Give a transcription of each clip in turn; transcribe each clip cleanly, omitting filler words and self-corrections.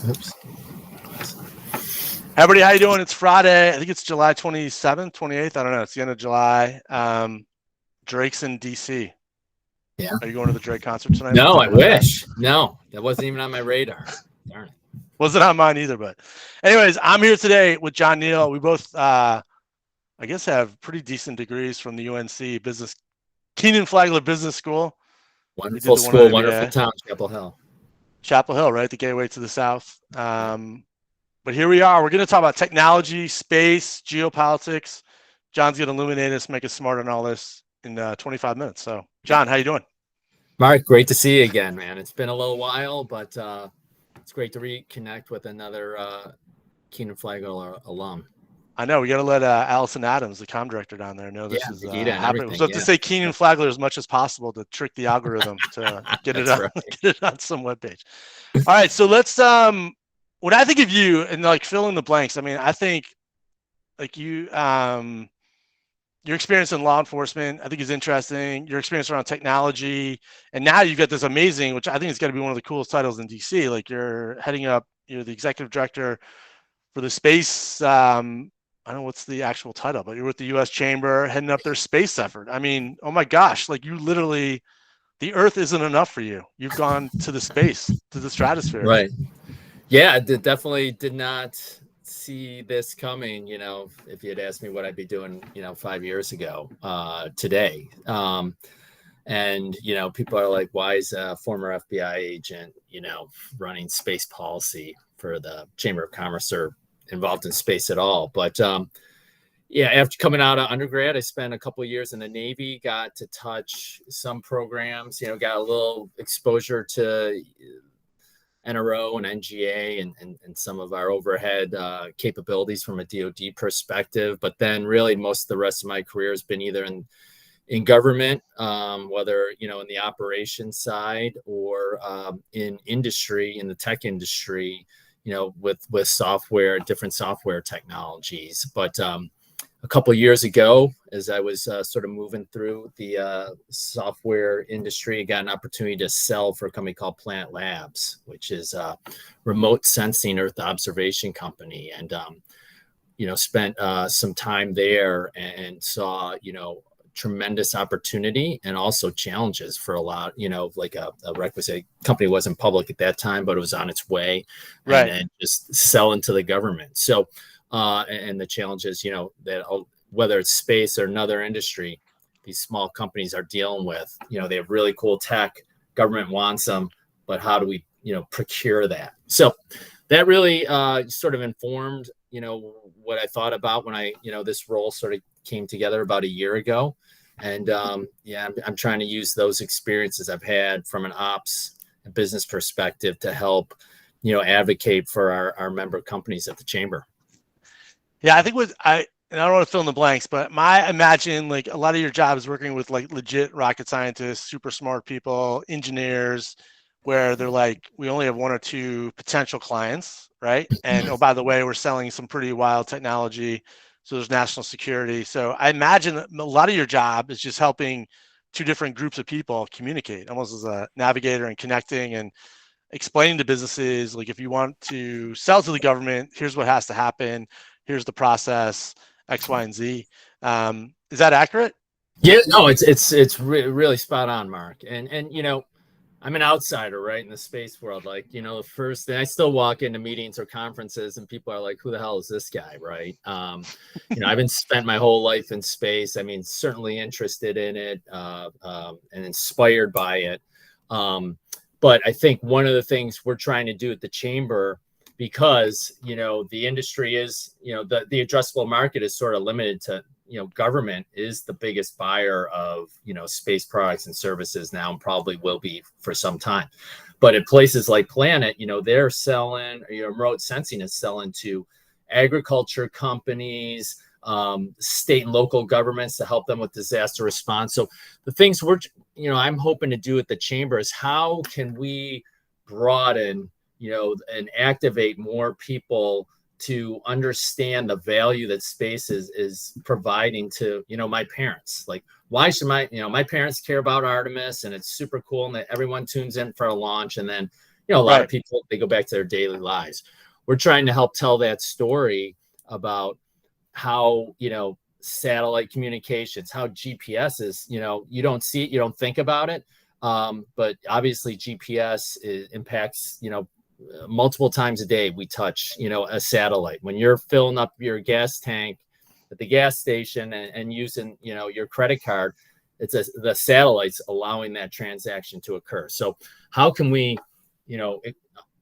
Oops. Hey everybody, how you doing? It's Friday. I think it's July 27th, 28th. I don't know. It's the end of July. Drake's in DC. Yeah. Are you going to the Drake concert tonight? No, I wish. No, that wasn't even on my radar. Darn it. Wasn't on mine either. But anyways, I'm here today with John Neal. We both, I guess, have pretty decent degrees from the UNC Business, Keenan Flagler Business School. Wonderful school, wonderful town, Chapel Hill. Chapel Hill, right? The gateway to the south. But here we are. We're going to talk about technology, space, geopolitics. John's going to illuminate us, make us smarter on all this in 25 minutes. So, John, how you doing? Mark, great to see you again, man. It's been a little while, but it's great to reconnect with another Keenan Flagler alum. I know. We got to let Allison Adams, the comm director down there, know this is happening. We have to say Keenan Flagler as much as possible to trick the algorithm to get it on, get it on some webpage. All right, so let's when I think of you and like fill in the blanks, I mean, I think like you, your experience in law enforcement, I think is interesting. Your experience around technology, and now you've got this amazing, which I think is going to be one of the coolest titles in DC. Like you're heading up, you're the executive director for the space. I don't know what's the actual title, but you're with the U.S. Chamber, heading up their space effort. I mean, oh my gosh, like you literally, the Earth isn't enough for you. You've gone to the space, to the stratosphere. Right. Yeah, I definitely did not see this coming, you know, if you had asked me what I'd be doing, 5 years ago today. And, people are like, why is a former FBI agent, running space policy for the Chamber of Commerce or involved in space at all? But after coming out of undergrad, I spent a couple of years in the Navy, got to touch some programs, got a little exposure to NRO and NGA and some of our overhead capabilities from a DoD perspective. But then really most of the rest of my career has been either in government, whether, in the operations side or in industry, in the tech industry, with software, different software technologies. But a couple of years ago, as I was sort of moving through the software industry, I got an opportunity to sell for a company called Planet Labs, which is a remote sensing Earth observation company. And, spent some time there and saw, tremendous opportunity and also challenges for a lot, like a requisite company wasn't public at that time, but it was on its way, right, and just selling to the government. So, and the challenges, that whether it's space or another industry, these small companies are dealing with, they have really cool tech, government wants them, but how do we, procure that? So that really sort of informed, what I thought about when I, this role sort of came together about a year ago. And I'm trying to use those experiences I've had from an ops and business perspective to help, advocate for our member companies at the Chamber. Yeah, I think I don't want to fill in the blanks, but I imagine like a lot of your job is working with like legit rocket scientists, super smart people, engineers, where they're like, we only have one or two potential clients, right? And oh, by the way, we're selling some pretty wild technology. So there's national security. So I imagine a lot of your job is just helping two different groups of people communicate, almost as a navigator and connecting and explaining to businesses, like if you want to sell to the government, here's what has to happen. Here's the process, X, Y, and Z. Is that accurate? Yeah, no, it's really spot on, Mark. And I'm an outsider, right, in the space world. Like, the first thing, I still walk into meetings or conferences and people are like, who the hell is this guy, right? I've been spent my whole life in space. I mean, certainly interested in it and inspired by it. But I think one of the things we're trying to do at the Chamber, because, the industry is, the addressable market is sort of limited to, government is the biggest buyer of, space products and services now and probably will be for some time. But at places like Planet, they're selling, remote sensing is selling to agriculture companies, state and local governments to help them with disaster response. So the things I'm hoping to do at the Chamber is how can we broaden, and activate more people to understand the value that space is providing to, my parents. Like, why should my parents care about Artemis and it's super cool and that everyone tunes in for a launch. And then, a lot of people, they go back to their daily lives. We're trying to help tell that story about how, satellite communications, how GPS is, you don't see it, you don't think about it. But obviously GPS impacts, multiple times a day we touch, a satellite. When you're filling up your gas tank at the gas station and using, your credit card, it's the satellites allowing that transaction to occur. So how can we,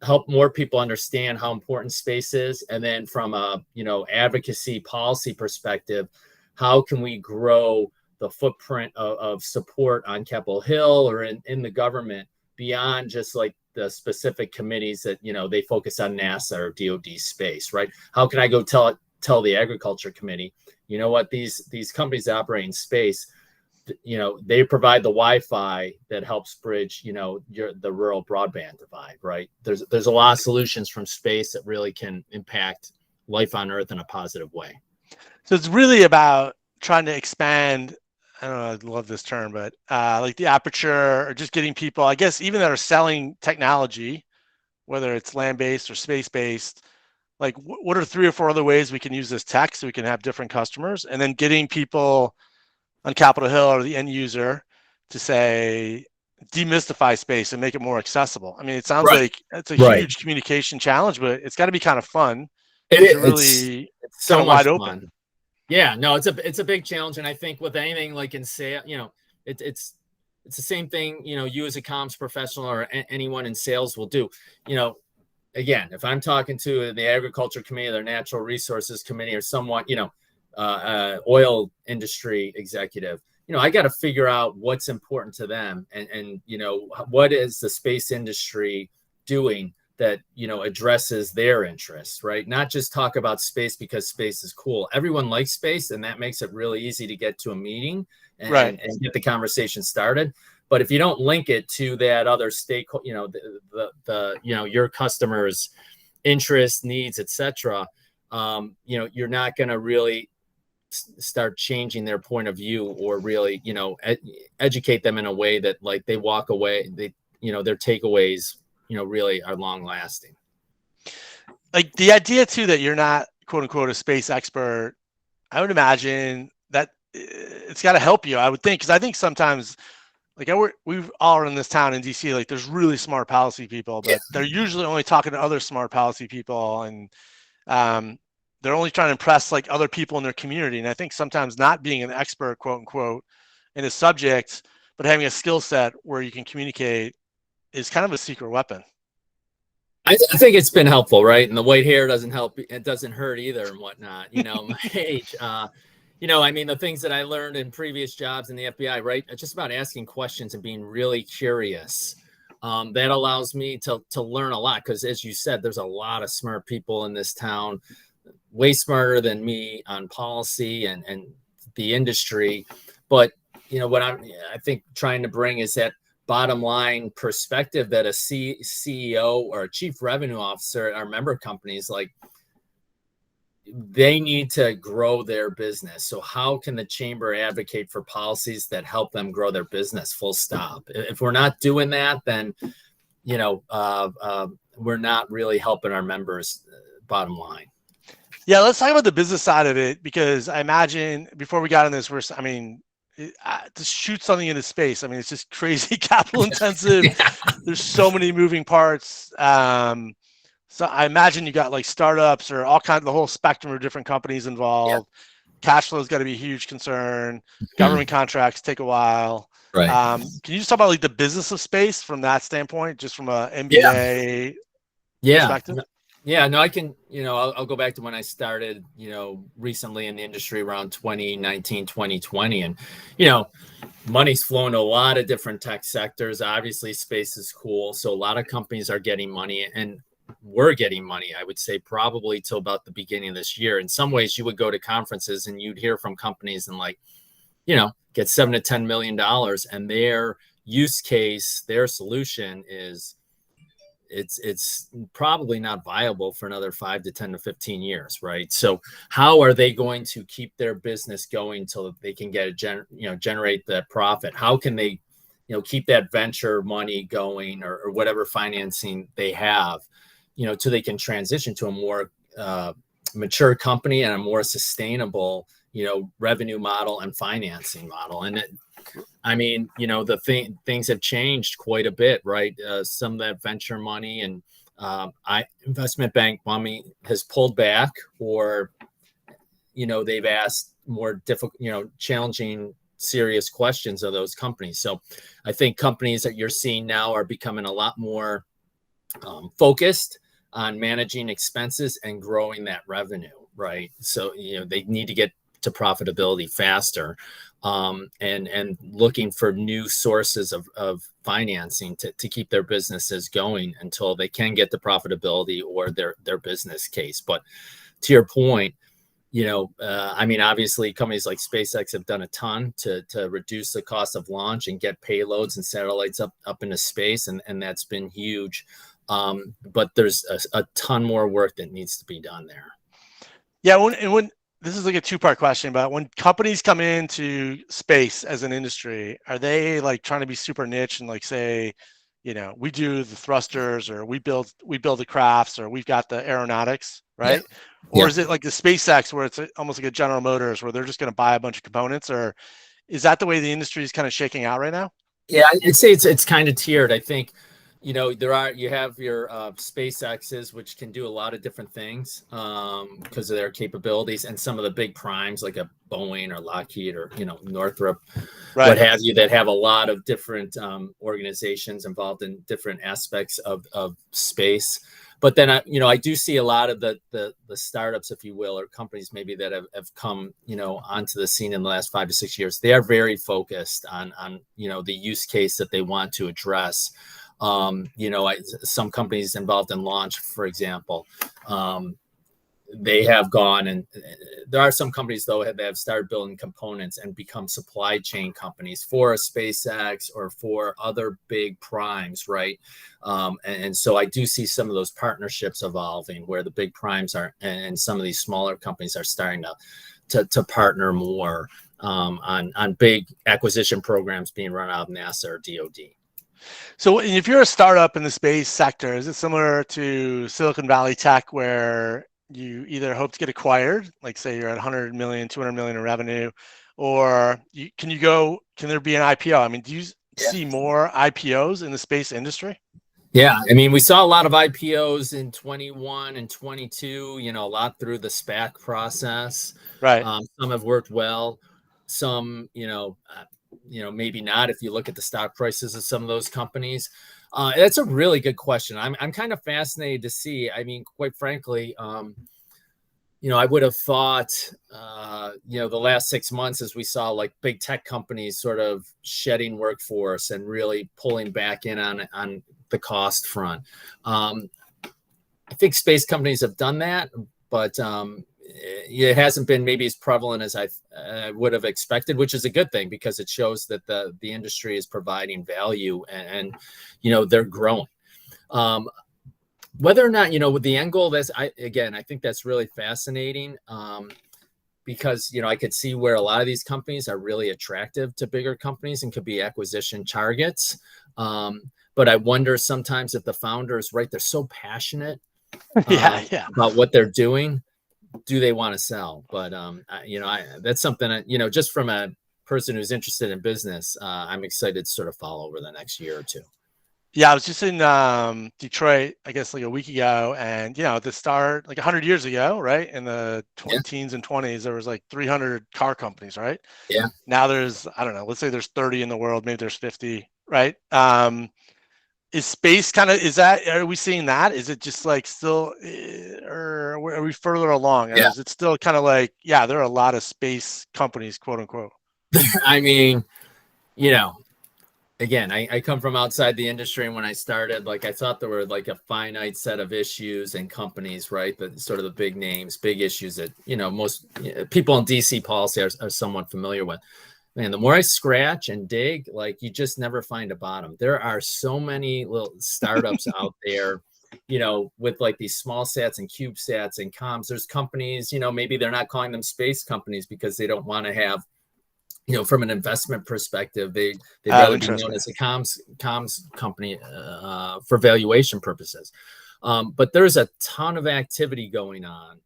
help more people understand how important space is? And then from a, advocacy policy perspective, how can we grow the footprint of support on Capitol Hill or in the government beyond just like the specific committees that, they focus on NASA or DoD space, right? How can I go tell the Agriculture Committee, you know what, these companies that operate in space, they provide the Wi-Fi that helps bridge, the rural broadband divide, right? There's a lot of solutions from space that really can impact life on Earth in a positive way. So it's really about trying to expand, I don't know, I love this term, but like the aperture, or just getting people, I guess, even that are selling technology, whether it's land-based or space-based, like what are 3 or 4 other ways we can use this tech so we can have different customers, and then getting people on Capitol Hill or the end user to say, demystify space and make it more accessible. I mean, it sounds like it's a huge communication challenge, but it's got to be kind of fun. It's really so kind of wide open. Fun. Yeah, no, it's a big challenge. And I think with anything like in sales, it's the same thing, you as a comms professional or anyone in sales will do. Again, if I'm talking to the Agriculture Committee, their Natural Resources Committee, or someone, oil industry executive, I got to figure out what's important to them and what is the space industry doing that, addresses their interests, right? Not just talk about space because space is cool. Everyone likes space, and that makes it really easy to get to a meeting and get the conversation started. But if you don't link it to that other stakeholder, your customers' interests, needs, etc., you're not going to really start changing their point of view or really, educate them in a way that like they walk away, their takeaways, really are long lasting. Like the idea too, that you're not quote unquote a space expert, I would imagine that it's got to help you, I would think. Cause I think sometimes like we all are in this town in DC, like there's really smart policy people, but they're usually only talking to other smart policy people. And, they're only trying to impress like other people in their community. And I think sometimes not being an expert, quote unquote, in a subject, but having a skill set where you can communicate is kind of a secret weapon. I think it's been helpful, right? And the white hair doesn't help. It doesn't hurt either and whatnot, my age, I mean, the things that I learned in previous jobs in the FBI, right? It's just about asking questions and being really curious. That allows me to learn a lot. Cause as you said, there's a lot of smart people in this town, way smarter than me on policy and the industry. But, what I think trying to bring is that bottom line perspective that a CEO or a chief revenue officer at our member companies, like they need to grow their business. So how can the chamber advocate for policies that help them grow their business, full stop? If we're not doing that, then, we're not really helping our members, bottom line. Yeah, let's talk about the business side of it, because I imagine before we got in this, to shoot something into space, I mean, it's just crazy capital intensive. There's so many moving parts. So I imagine you got like startups or all kinds, the whole spectrum of different companies involved. Cash flow is got to be a huge concern. Government contracts take a while. Right. Can you just talk about like the business of space from that standpoint, just from a MBA perspective? Yeah, no, I can, I'll go back to when I started, recently in the industry around 2019, 2020. And, money's flowing to a lot of different tech sectors. Obviously, space is cool. So a lot of companies are getting money, and we're getting money, I would say, probably till about the beginning of this year. In some ways, you would go to conferences and you'd hear from companies and like, get $7 to $10 million. And their use case, their solution is, it's probably not viable for another 5 to 10 to 15 years, right? So how are they going to keep their business going till they can get generate that profit? How can they keep that venture money going or whatever financing they have, till they can transition to a more mature company and a more sustainable, revenue model and financing model. And things have changed quite a bit, right? Some of that venture money and investment bank money has pulled back, or, they've asked more difficult, challenging, serious questions of those companies. So I think companies that you're seeing now are becoming a lot more focused on managing expenses and growing that revenue, right? So, they need to get to profitability faster, and looking for new sources of financing to keep their businesses going until they can get to profitability or their business case. But to your point, obviously companies like SpaceX have done a ton to reduce the cost of launch and get payloads and satellites up into space. And that's been huge. But there's a ton more work that needs to be done there. Yeah. When this is like a two-part question, but when companies come into space as an industry, are they like trying to be super niche and like say, we do the thrusters, or we build the crafts, or we've got the aeronautics, right? Yeah. Or is it like the SpaceX where it's almost like a General Motors where they're just going to buy a bunch of components, or is that the way the industry is kind of shaking out right now? Yeah, I'd say it's kind of tiered. I think, you have your SpaceX's, which can do a lot of different things because of their capabilities, and some of the big primes like a Boeing or Lockheed or, Northrop, right, what have you, that have a lot of different organizations involved in different aspects of space. But then, I do see a lot of the startups, if you will, or companies maybe that have come, onto the scene in the last 5 to 6 years. They are very focused on the use case that they want to address. Some companies involved in launch, for example, they have gone, and there are some companies though that have started building components and become supply chain companies for a SpaceX or for other big primes, right? And so I do see some of those partnerships evolving where the big primes are, and some of these smaller companies are starting to partner more on big acquisition programs being run out of NASA or DoD. So if you're a startup in the space sector, is it similar to Silicon Valley tech where you either hope to get acquired, like say you're at 100 million, 200 million in revenue, or can there be an IPO? I mean, do you see more IPOs in the space industry? Yeah, we saw a lot of IPOs in 21 and 22, a lot through the SPAC process. Right. Some have worked well. Some, maybe not if you look at the stock prices of some of those companies. That's a really good question. I'm kind of fascinated to see. Quite frankly, I would have thought, the last 6 months, as we saw like big tech companies sort of shedding workforce and really pulling back in on the cost front. I think space companies have done that, but it hasn't been maybe as prevalent as I would have expected, which is a good thing because it shows that the industry is providing value and they're growing. Whether or not, with the end goal, I think that's really fascinating because, I could see where a lot of these companies are really attractive to bigger companies and could be acquisition targets. But I wonder sometimes if the founders, right, they're so passionate about what they're doing. Do they want to sell? But, that's something, just from a person who's interested in business, I'm excited to sort of follow over the next year or two. Yeah, I was just in Detroit, I guess like a week ago, and at the start, like 100 years ago, right, in the teens and 20s, there was like 300 car companies, right? Yeah. Now there's, I don't know, let's say there's 30 in the world, maybe there's 50, right? Is space are we seeing that? Is it just like still, or are we further along? Or is it still kind of like, there are a lot of space companies, quote unquote? Again, I come from outside the industry, and when I started, like I thought there were like a finite set of issues and companies, right? That sort of the big names, big issues that most people in DC policy are somewhat familiar with. Man, the more I scratch and dig, like you just never find a bottom. There are so many little startups out there, with like these small sats and CubeSats and comms. There's companies, maybe they're not calling them space companies because they don't want to have from an investment perspective, they'd rather be known as a comms company for valuation purposes. But there's a ton of activity going on.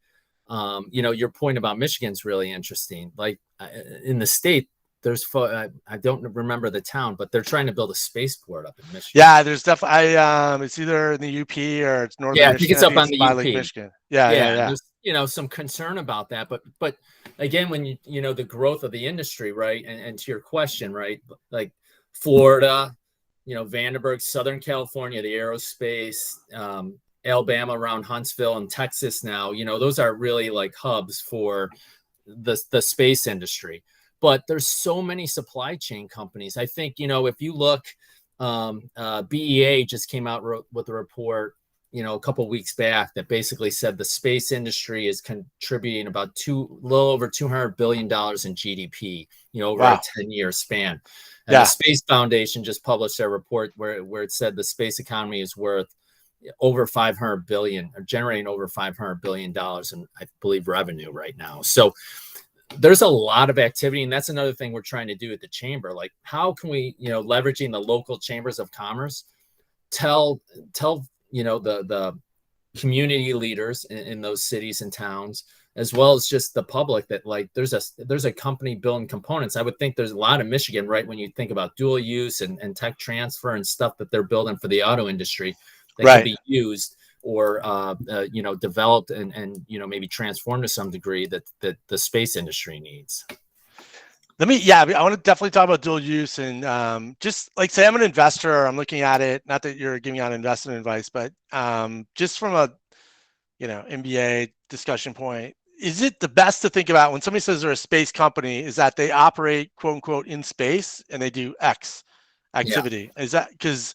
Your point about Michigan's really interesting. Like in the state, there's I don't remember the town, but they're trying to build a spaceport up in Michigan. Yeah, there's definitely it's either in the UP or it's northern Michigan. I think it's up on the UP. Lake Michigan. Yeah. There's some concern about that, but again, when you the growth of the industry, right? And to your question, right? Like Florida, Vandenberg, Southern California, the aerospace, Alabama around Huntsville, and Texas now, those are really like hubs for the space industry. But there's so many supply chain companies. I think, if you look, BEA just came out with a report, a couple of weeks back that basically said the space industry is contributing about a little over $200 billion in GDP, over a 10-year span. And the Space Foundation just published a report where it said the space economy is worth over $500 billion, or generating over $500 billion in, I believe, revenue right now. So there's a lot of activity, and that's another thing we're trying to do at the chamber. Like, how can we, leveraging the local chambers of commerce, tell the community leaders in those cities and towns, as well as just the public, that like there's a company building components. I would think there's a lot of Michigan, right, when you think about dual use and tech transfer and stuff that they're building for the auto industry that can be used or developed and maybe transformed to some degree that the space industry needs. I want to definitely talk about dual use, and just like, say I'm an investor, I'm looking at it, not that you're giving out investment advice, but just from a MBA discussion point, is it the best to think about when somebody says they're a space company is that they operate quote unquote in space and they do X activity? Is that because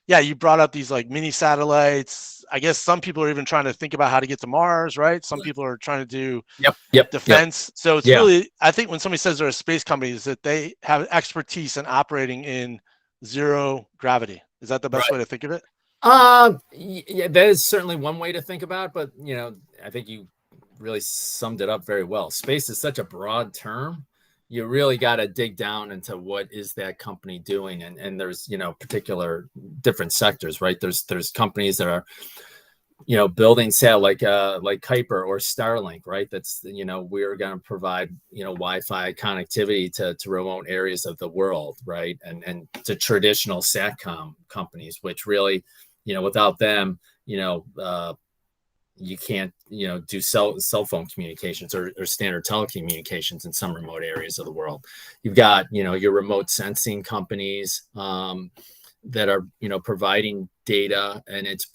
you brought up these like mini satellites. I guess some people are even trying to think about how to get to Mars, right? Some people are trying to do defense. So it's really, I think when somebody says they're a space company, is that they have expertise in operating in zero gravity. Is that the best way to think of it? That is certainly one way to think about it, but I think you really summed it up very well. Space is such a broad term. You really got to dig down into what is that company doing, and there's particular different sectors, right? There's companies that are building satellite like Kuiper or Starlink, right? That's we're going to provide Wi-Fi connectivity to remote areas of the world, right? And to traditional satcom companies, which really without them you can't do cell phone communications or standard telecommunications in some remote areas of the world. You've got your remote sensing companies that are providing data, and it's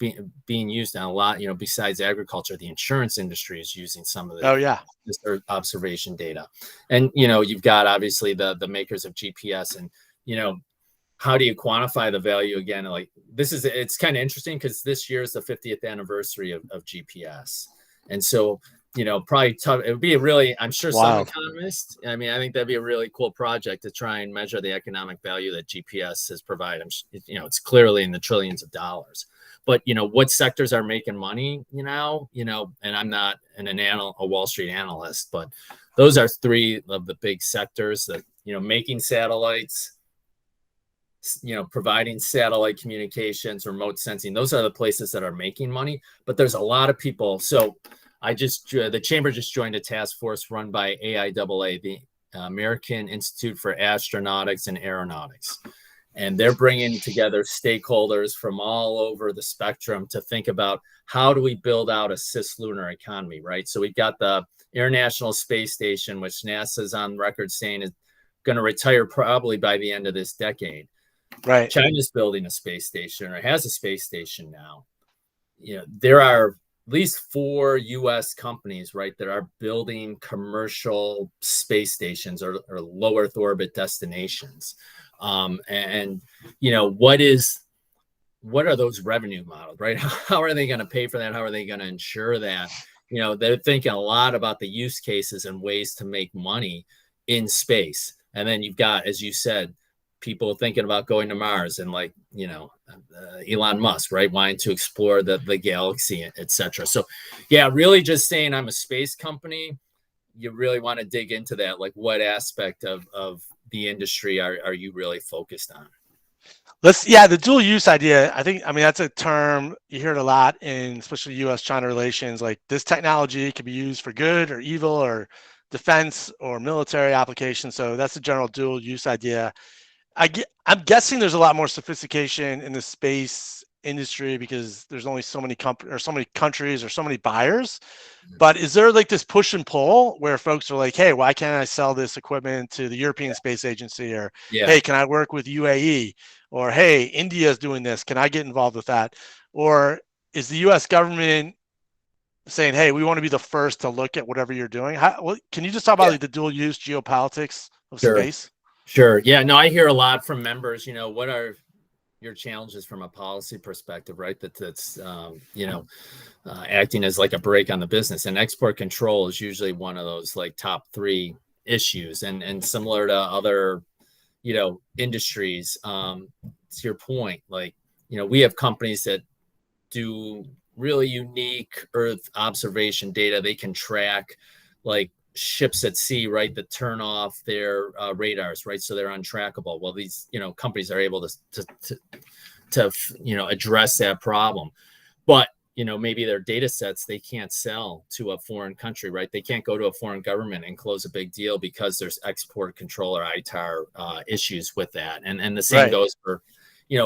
being used on a lot. Besides agriculture, the insurance industry is using some of the this observation data, and you've got obviously the makers of GPS, and how do you quantify the value again? Like it's kind of interesting because this year is the 50th anniversary of GPS. And so, probably tough. It would be I'm sure some economists, I think that'd be a really cool project to try and measure the economic value that GPS has provided. It's clearly in the trillions of dollars, but what sectors are making money, and I'm not a Wall Street analyst, but those are three of the big sectors that, making satellites, providing satellite communications, remote sensing. Those are the places that are making money, but there's a lot of people. So the chamber just joined a task force run by AIAA, the American Institute for Astronautics and Aeronautics. And they're bringing together stakeholders from all over the spectrum to think about how do we build out a cislunar economy, right? So we've got the International Space Station, which NASA's on record saying is going to retire probably by the end of this decade. Right. China's building a space station, or has a space station now. There are at least 4 U.S. companies, right, that are building commercial space stations or low Earth orbit destinations. And what are those revenue models, right? How are they going to pay for that? How are they going to ensure that? They're thinking a lot about the use cases and ways to make money in space. And then you've got, as you said, people thinking about going to Mars, and Elon Musk, right, wanting to explore the galaxy, etc. So, really just saying I'm a space company you really want to dig into that, like what aspect of the industry are you really focused on? The dual use idea, I mean, that's a term you hear it a lot in especially US-China relations. Like, this technology can be used for good or evil or defense or military applications. So that's the general dual use idea. I'm guessing there's a lot more sophistication in the space industry because there's only so many so many countries or so many buyers. But is there like this push and pull where folks are like, hey, why can't I sell this equipment to the European Space Agency? Or, hey, can I work with UAE? Or, hey, India is doing this, can I get involved with that? Or is the US government saying, hey, we want to be the first to look at whatever you're doing? Can you just talk about like the dual use geopolitics of space? Sure. Yeah, no, I hear a lot from members, what are your challenges from a policy perspective, right? That's acting as like a brake on the business, and export control is usually one of those like top 3 issues, and similar to other, industries. To your point, like, we have companies that do really unique Earth observation data. They can track like ships at sea, right, that turn off their radars, right, so they're untrackable. Well, these companies are able to address that problem, but maybe their data sets they can't sell to a foreign country, right? They can't go to a foreign government and close a big deal because there's export control or ITAR issues with that, and the same goes for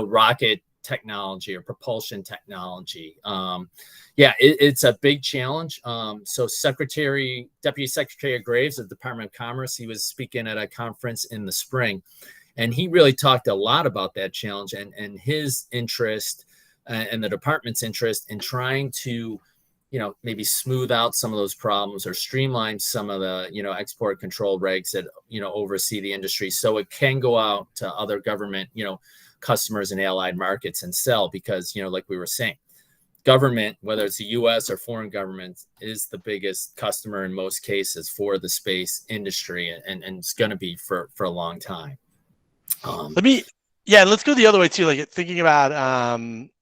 rocket technology or propulsion technology. It's a big challenge. So Deputy Secretary Graves of the Department of Commerce, he was speaking at a conference in the spring, and he really talked a lot about that challenge and his interest and the department's interest in trying to, maybe smooth out some of those problems or streamline some of the, export control regs that, oversee the industry so it can go out to other government, customers in allied markets and sell, because like we were saying, government, whether it's the US or foreign government, is the biggest customer in most cases for the space industry, and it's going to be for a long time. Let's go the other way too, like thinking about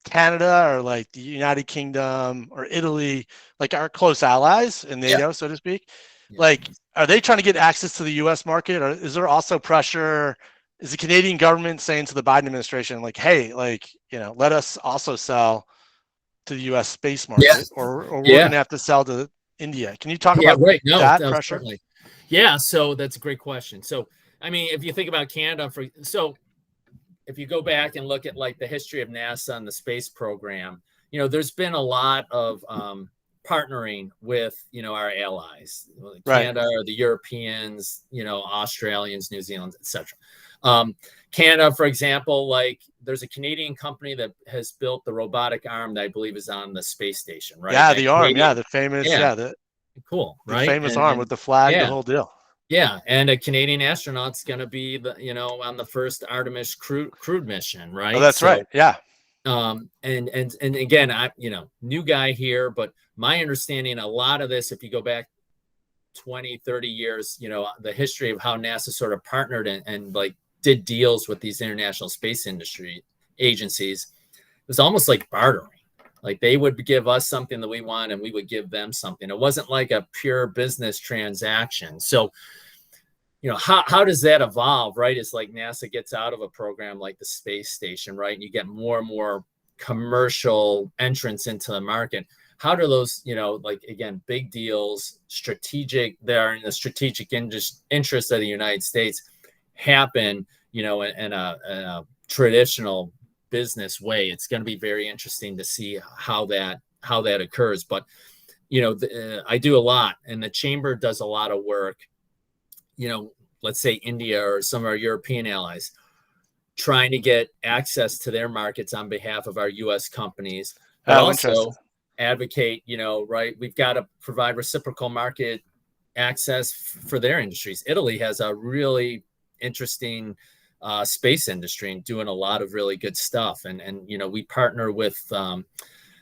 Canada or like the United Kingdom or Italy, like our close allies in NATO, so to speak. Like, are they trying to get access to the US market, or is there also pressure? Is the Canadian government saying to the Biden administration, like, hey, like, let us also sell to the US space market, or we're going to have to sell to India? Can you talk about that pressure? Certainly. Yeah, so that's a great question. So, I mean, if you think about Canada, if you go back and look at like the history of NASA and the space program, there's been a lot of partnering with, our allies, Canada or the Europeans, Australians, New Zealand, etc. Canada, for example, like there's a Canadian company that has built the robotic arm that I believe is on the space station, right? Yeah, the arm, the famous, cool, right? The famous arm with the flag, the whole deal. Yeah, and a Canadian astronaut's going to be on the first Artemis crewed mission, right? Oh, that's right. Yeah. And again, I new guy here, but my understanding, a lot of this, if you go back 20, 30 years, the history of how NASA sort of partnered and like did deals with these international space industry agencies, it was almost like bartering. Like they would give us something that we want and we would give them something. It wasn't like a pure business transaction. So, how does that evolve, right? It's like NASA gets out of a program like the space station, right? And you get more and more commercial entrance into the market. How do those, like, again, big deals, they're in the strategic interest of the United States happen, in a traditional business way? It's going to be very interesting to see how that occurs. But I do a lot, and the chamber does a lot of work, let's say India or some of our European allies, trying to get access to their markets on behalf of our US companies, but also advocate, right, we've got to provide reciprocal market access for their industries. Italy has a really interesting space industry and doing a lot of really good stuff. And we partner with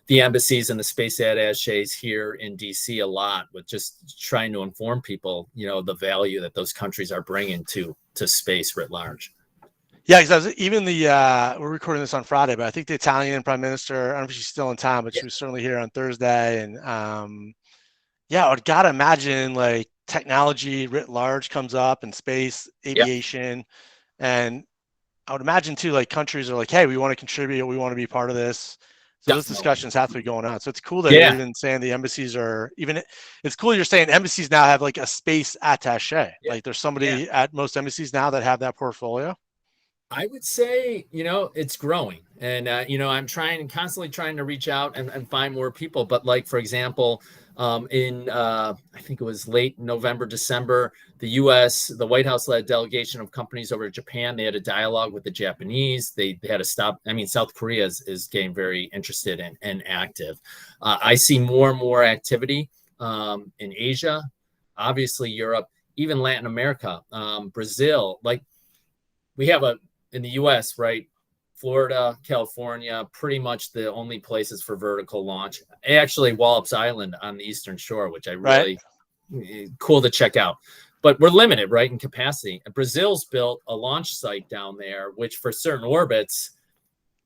the embassies and the space attaches here in DC a lot with just trying to inform people, the value that those countries are bringing to space writ large. Yeah, because we're recording this on Friday, but I think the Italian Prime Minister, I don't know if she's still in town, but she was certainly here on Thursday. And I've got to imagine like technology writ large comes up in space, aviation, and I would imagine too, like countries are like, hey, we want to contribute, we want to be part of this. So those discussions have to be going on. So it's cool that you're even saying the embassies are it's cool you're saying embassies now have like a space attaché. Like there's somebody at most embassies now that have that portfolio. I would say, it's growing, and, I'm constantly trying to reach out and find more people. But like, for example, in I think it was late November, December, the White House led a delegation of companies over to Japan. They had a dialogue with the Japanese. They had to stop. I mean, South Korea is getting very interested and active. I see more and more activity in Asia, obviously Europe, even Latin America, Brazil. Like we have in the US, right? Florida, California, pretty much the only places for vertical launch. Actually, Wallops Island on the Eastern Shore, which I really cool to check out. But we're limited, right, in capacity. Brazil's built a launch site down there, which for certain orbits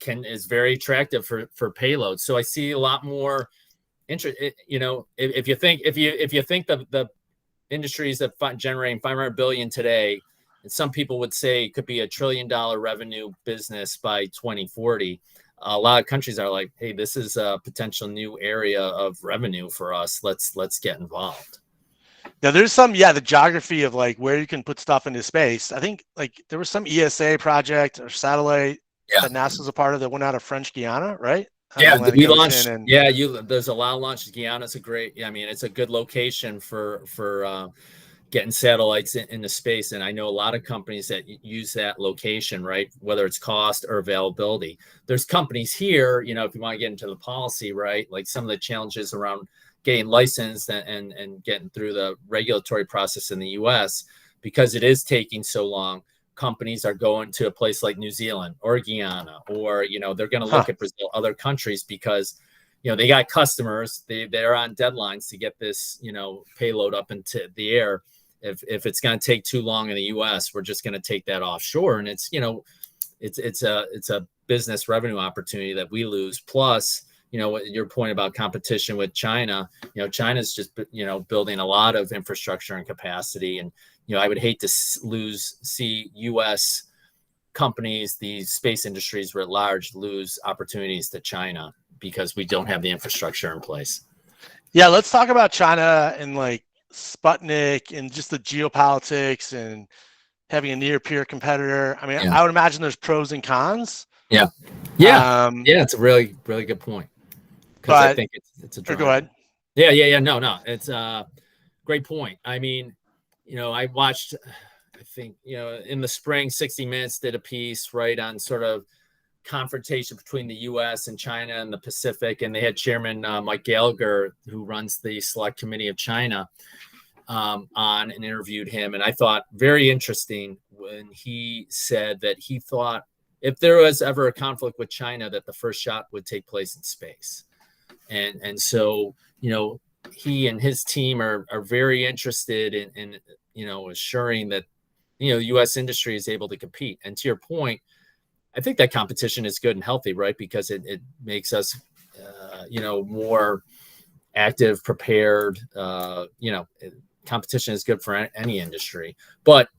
is very attractive for payloads. So I see a lot more interest. If you think the industries that generating 500 billion today, and some people would say it could be $1 trillion revenue business by 2040. A lot of countries are like, hey, this is a potential new area of revenue for us. Let's get involved. Now there's the geography of like where you can put stuff into space. I think like there was some ESA project or satellite that NASA's a part of that went out of French Guiana, right? We launched. There's a lot of launches. Guyana's a great. It's a good location for getting satellites into space. And I know a lot of companies that use that location, right? Whether it's cost or availability. There's companies here, if you want to get into the policy, right? Like some of the challenges around getting licensed and getting through the regulatory process in the US, because it is taking so long, companies are going to a place like New Zealand or Guyana, or, they're going to look at Brazil, other countries, because they got customers, they're on deadlines to get this, payload up into the air. If it's going to take too long in the US, we're just going to take that offshore. And it's, it's a business revenue opportunity that we lose. Plus, what your point about competition with China, China's just, building a lot of infrastructure and capacity. And, I would hate to see US companies, these space industries writ large, lose opportunities to China because we don't have the infrastructure in place. Yeah. Let's talk about China and like Sputnik and just the geopolitics and having a near peer competitor. I mean, I would imagine there's pros and cons. Yeah. It's a really, really good point. Because I think it's a driver. Go ahead. Yeah. No, it's a great point. I mean, I watched, I think, in the spring, 60 Minutes did a piece, right, on sort of confrontation between the U.S. and China and the Pacific, and they had Chairman Mike Gallagher, who runs the Select Committee of China, on and interviewed him. And I thought very interesting when he said that he thought if there was ever a conflict with China, that the first shot would take place in space. And so, he and his team are very interested in assuring that, U.S. industry is able to compete. And to your point, I think that competition is good and healthy, right? Because it makes us, more active, prepared. Competition is good for any industry. But,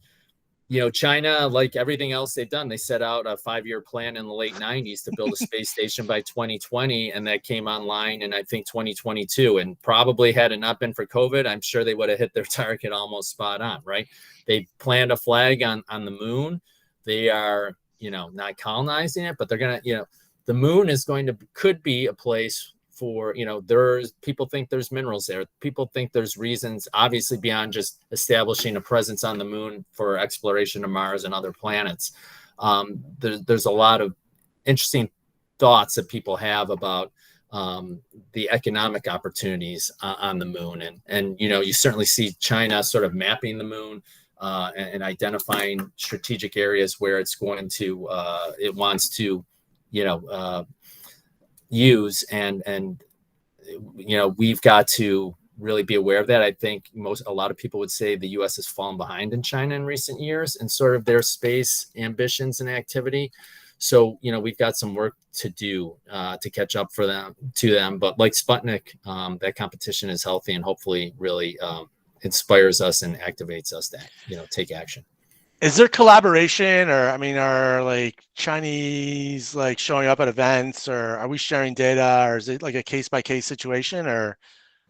China, like everything else they've done, they set out a 5-year plan in the late 90s to build a space station by 2020. And that came online in, I think, 2022. And probably had it not been for COVID, I'm sure they would have hit their target almost spot on, right? They planned a flag on the moon. They are, not colonizing it, but they're going to, the moon could be a place for, there's people think there's minerals there. People think there's reasons, obviously, beyond just establishing a presence on the moon for exploration of Mars and other planets. There's a lot of interesting thoughts that people have about the economic opportunities on the moon. And you certainly see China sort of mapping the moon and identifying strategic areas where it's going to, it wants to, use and we've got to really be aware of that. I think a lot of people would say the U.S. has fallen behind in China in recent years and sort of their space ambitions and activity. So we've got some work to do to catch up to them. But like Sputnik, that competition is healthy and hopefully really inspires us and activates us to, take action. Is there collaboration, or are like Chinese like showing up at events, or are we sharing data, or is it like a case by case situation, or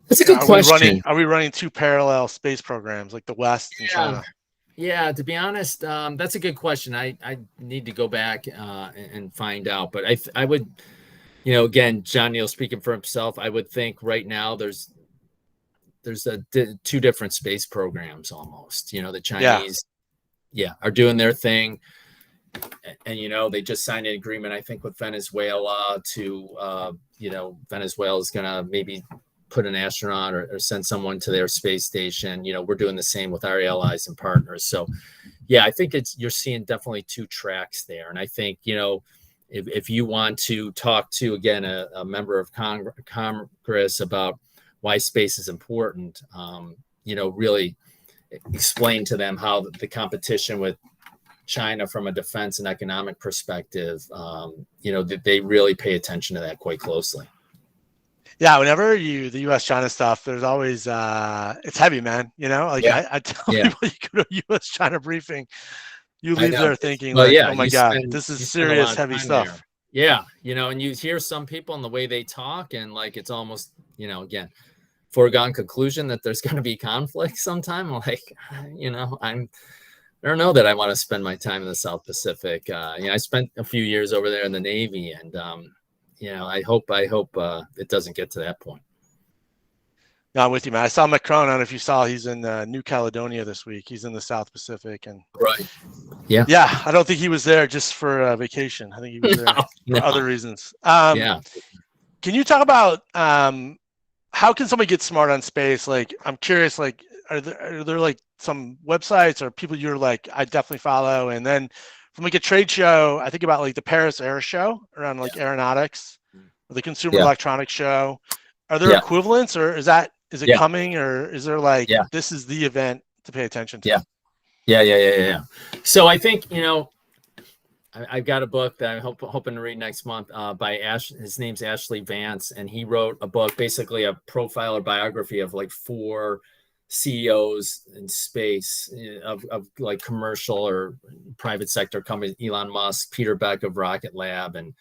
that's a good question. Are we running two parallel space programs like the West and China? Yeah, to be honest, that's a good question. I need to go back and find out, but I would, again, John Neal speaking for himself, I would think right now there's two different space programs almost. The Chinese are doing their thing, and they just signed an agreement, I think, with Venezuela to Venezuela is gonna maybe put an astronaut or send someone to their space station. We're doing the same with our allies and partners. So I think you're seeing definitely two tracks there. And I think, if you want to talk to, again, a member of Congress about why space is important, really explain to them how the competition with China from a defense and economic perspective, that they really pay attention to that quite closely. Yeah, whenever the U.S.-China stuff, there's always it's heavy, man. I tell people, you go to a U.S.-China briefing, you leave there thinking oh my God, this is serious, heavy stuff. There. Yeah, and you hear some people and the way they talk, and like it's almost, again, foregone conclusion that there's going to be conflict sometime. Like, I don't know that I want to spend my time in the South Pacific. I spent a few years over there in the Navy, and I hope it doesn't get to that point. No, I'm with you, man. I saw Macron. I don't know if you saw, he's in New Caledonia this week. He's in the South Pacific, and yeah. I don't think he was there just for vacation. I think he was there for other reasons. Can you talk about how can somebody get smart on space? Like, I'm curious. Like, are there like some websites or people you're like, I definitely follow? And then from like a trade show, I think about like the Paris Air Show around like aeronautics, or the Consumer Electronics Show. Are there equivalents, or is it coming, or is there like this is the event to pay attention to? Yeah. So I think I've got a book that I'm hoping to read next month by his name's Ashley Vance, and he wrote a book, basically a profile or biography of like 4 CEOs in space of like commercial or private sector companies: Elon Musk, Peter Beck of Rocket Lab, and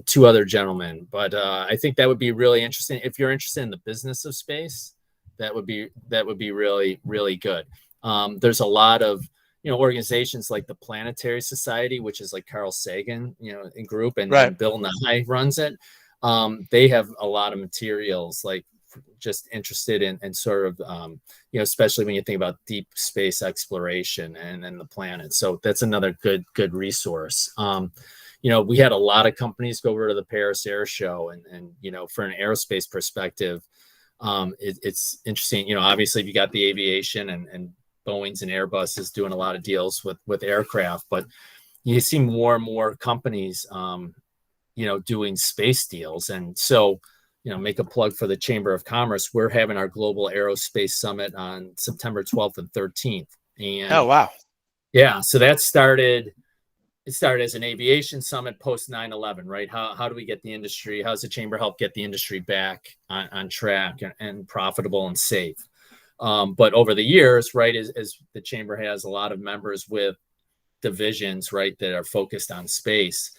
2 other gentlemen. But I think that would be really interesting. If you're interested in the business of space, that would be really, really good. There's a lot of, organizations like the Planetary Society, which is like Carl Sagan, in group, and Bill Nye runs it. They have a lot of materials, like just interested in sort of, especially when you think about deep space exploration and the planet. So that's another good resource. We had a lot of companies go over to the Paris Air Show, and for an aerospace perspective, it's interesting. Obviously, you got the aviation and Boeing's and Airbus is doing a lot of deals with aircraft, but you see more and more companies, doing space deals. And so, make a plug for the Chamber of Commerce. We're having our Global Aerospace Summit on September 12th and 13th. And oh, wow. Yeah. So that started as an aviation summit post 9/11, right? How do we get the industry? How does the Chamber help get the industry back on track and profitable and safe? But over the years, right, as the Chamber has a lot of members with divisions, right, that are focused on space,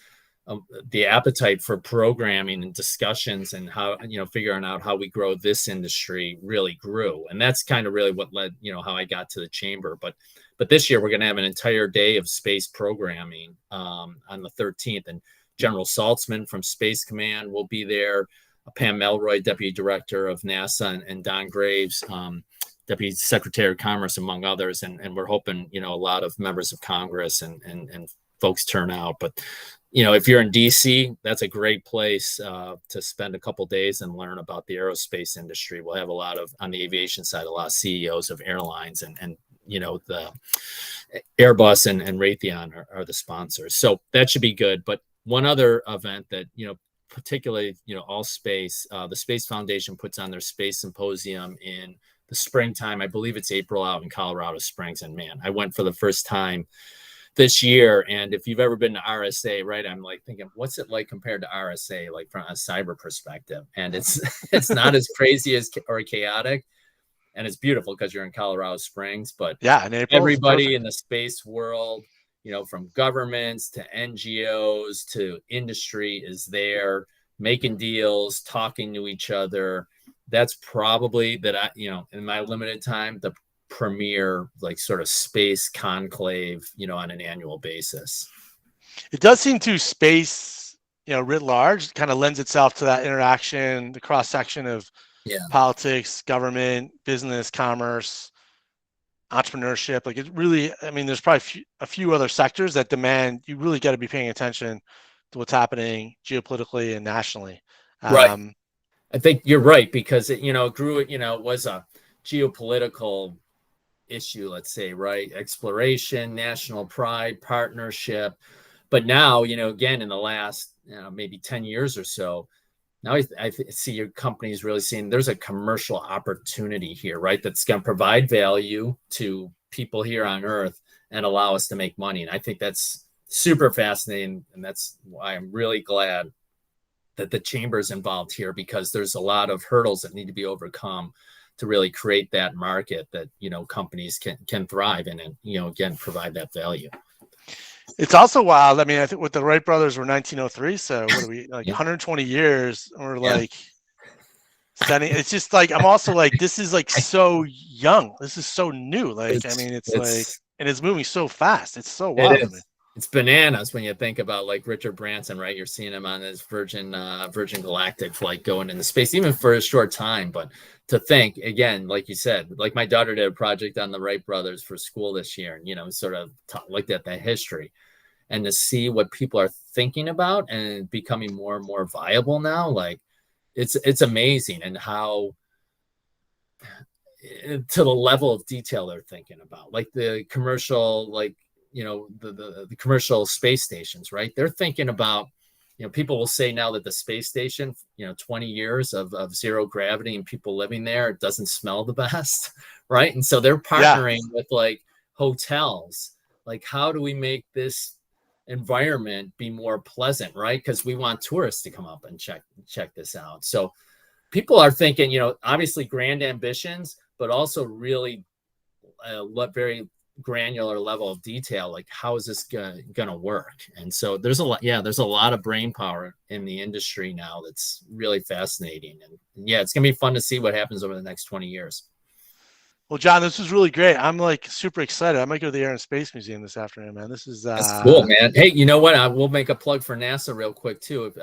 the appetite for programming and discussions and how, figuring out how we grow this industry really grew. And that's kind of really what led, how I got to the Chamber. But this year we're going to have an entire day of space programming on the 13th. And General Saltzman from Space Command will be there. Pam Melroy, Deputy Director of NASA, and Don Graves, Deputy Secretary of Commerce, among others. And we're hoping, a lot of members of Congress and folks turn out. But, if you're in DC, that's a great place to spend a couple days and learn about the aerospace industry. We'll have a lot of, on the aviation side, a lot of CEOs of airlines and the Airbus and Raytheon are the sponsors. So that should be good. But one other event that, particularly, all space, the Space Foundation puts on their space symposium in the springtime. I believe it's April out in Colorado Springs. And man, I went for the first time this year. And if you've ever been to RSA, right, I'm like thinking, what's it like compared to RSA, like from a cyber perspective? And it's not as crazy or chaotic and it's beautiful because you're in Colorado Springs, but yeah, in April, everybody in the space world, from governments to NGOs to industry is there making deals, talking to each other. That's probably in my limited time, the premier sort of space conclave, on an annual basis. It does seem to space, writ large, kind of lends itself to that interaction, the cross section of politics, government, business, commerce, entrepreneurship. It really, there's probably a few other sectors that demand, you really got to be paying attention to what's happening geopolitically and nationally. Right. I think you're right, because it was a geopolitical issue, let's say, right? Exploration, national pride, partnership. But now, again, in the last maybe 10 years or so, now I see your companies really seeing there's a commercial opportunity here, right? That's going to provide value to people here on Earth and allow us to make money. And I think that's super fascinating. And that's why I'm really glad that the chamber is involved here, because there's a lot of hurdles that need to be overcome to really create that market that, companies can thrive in and, again, provide that value. It's also wild. I think with the Wright brothers were 1903. So what are we, 120 years? We're sending, it's just I'm also this is so young. This is so new. It's and it's moving so fast. It's so wild. It's bananas when you think about Richard Branson, right? You're seeing him on this Virgin Galactic flight going into space, even for a short time. But to think, again, like you said, my daughter did a project on the Wright brothers for school this year, and, sort of looked at the history, and to see what people are thinking about and becoming more and more viable now, it's amazing, and how to the level of detail they're thinking about, the commercial, the commercial space stations, right? They're thinking about, people will say now that the space station, 20 years of zero gravity and people living there, it doesn't smell the best, right? And so they're partnering with hotels. How do we make this environment be more pleasant, right? Because we want tourists to come up and check this out. So people are thinking, obviously grand ambitions, but also really very granular level of detail, how is this gonna work? And so there's a lot of brain power in the industry now that's really fascinating, and it's gonna be fun to see what happens over the next 20 years. Well, John, this was really great. I'm super excited. I might go to the Air and Space Museum this afternoon, man. This is that's cool, man. Hey, you know what? I will make a plug for NASA real quick too.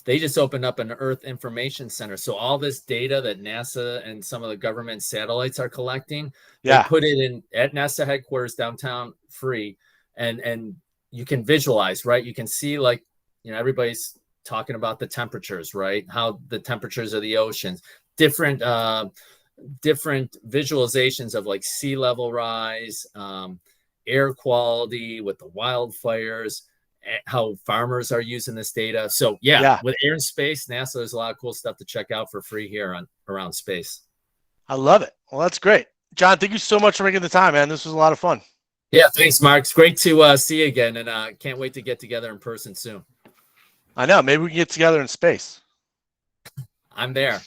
They just opened up an Earth Information Center. So all this data that NASA and some of the government satellites are collecting, they put it in at NASA headquarters downtown, free, and you can visualize, right? You can see everybody's talking about the temperatures, right? How the temperatures of the oceans, different visualizations of sea level rise, air quality with the wildfires, how farmers are using this data. So with Air and Space, NASA, there's a lot of cool stuff to check out for free here around space. I love it. Well, that's great. John, thank you so much for making the time, man. This was a lot of fun. Yeah, thanks, Mark. It's great to see you again, and can't wait to get together in person soon. I know. Maybe we can get together in space. I'm there.